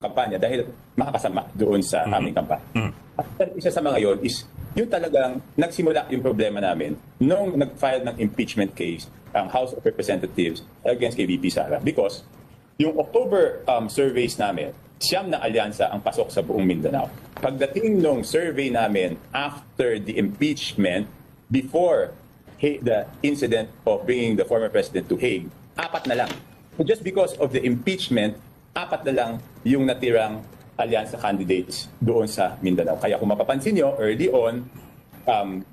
kampanya dahil makakasama doon sa aming kampanya. At isa sa mga yon is yung talagang nagsimula yung problema namin nung nag-file ng impeachment case ang House of Representatives against kay VP Sara because yung October surveys namin, siyam na alyansa ang pasok sa buong Mindanao. Pagdating nung survey namin after the impeachment, before the incident of bringing the former president to Hague, apat na lang. So just because of the impeachment, apat na lang yung natirang alyansa candidates doon sa Mindanao. Kaya kung mapapansin nyo, early on,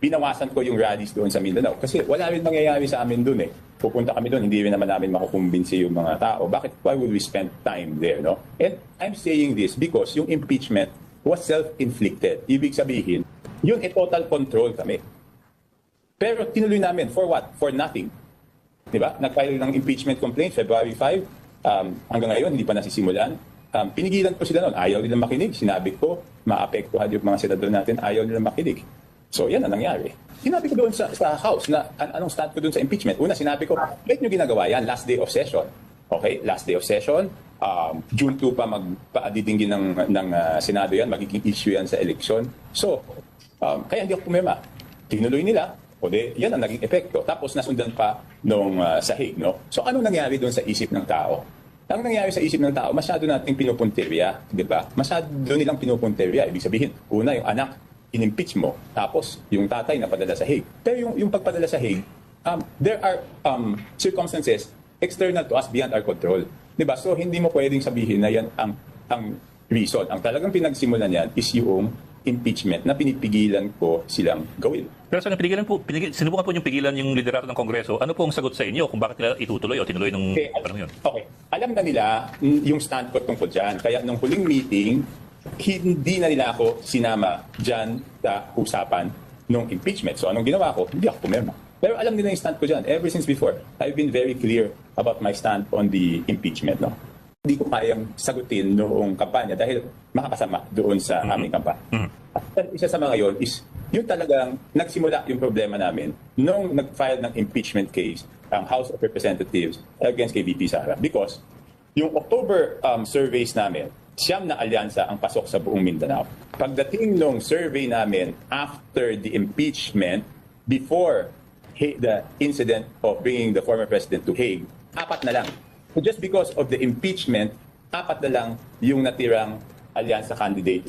binawasan ko yung rallies doon sa Mindanao. Kasi wala rin mangyayari sa amin doon eh. Pupunta kami doon, hindi rin naman namin makukumbinsi yung mga tao. Why would we spend time there, no? And I'm saying this because yung impeachment was self-inflicted. Ibig sabihin, yun total control kami. Pero tinuloy namin, for what? For nothing. Diba? Nag-file ng impeachment complaint, February 5. Hanggang ngayon, hindi pa nasisimulan. Pinigilan ko sila noon. Ayaw nilang makinig. Sinabi ko, maapektuhan yung mga senador natin. Ayaw nilang makinig. So, yan ang nangyari. Sinabi ko doon sa House na anong stand ko doon sa impeachment. Una, sinabi ko, bakit nyo ginagawa yan? Last day of session. Okay? Last day of session. June 2 pa magpaadidinggin ng Senado yan. Magiging issue yan sa election. So, kaya hindi ako pumema. Tinuloy nila. O de, yan ang naging epekto. Tapos nasundan pa nung sahig, no? So ano nangyari doon sa isip ng tao? Ang nangyari sa isip ng tao, masyado nating pinupunterya, di ba? Masyado nilang pinupunterya. Ibig sabihin, una yung anak, in-impeach mo. Tapos yung tatay napadala sa Hague. Pero yung pagpadala sa Hague, there are circumstances external to us beyond our control. Di ba? So hindi mo pwedeng sabihin na yan ang reason. Ang talagang pinagsimulan yan is yung impeachment na pinipigilan ko silang gawin. Pero sa sinubukan po yung pigilan yung liderato ng Kongreso, ano po ang sagot sa inyo kung bakit nila itutuloy o tinuloy nung panahon yun? Okay. Alam na nila yung stand ko tungkol dyan. Kaya nung huling meeting, hindi na nila ako sinama dyan sa usapan nung impeachment. So anong ginawa ko? Hindi ako pumirma. Pero alam nila yung stand ko dyan. Ever since before, I've been very clear about my stand on the impeachment. No? Hindi ko kayang sagutin noong kampanya dahil makakasama doon sa aming kampanya. At isa sa mga yon is yung talagang nagsimula yung problema namin nung nag-file ng impeachment case ang House of Representatives against kay VP Sara. Because yung October surveys namin, siyam na alyansa ang pasok sa buong Mindanao. Pagdating nung survey namin after the impeachment, before the incident of bringing the former president to Hague, apat na lang. So just because of the impeachment, apat na lang yung natirang alyansa candidates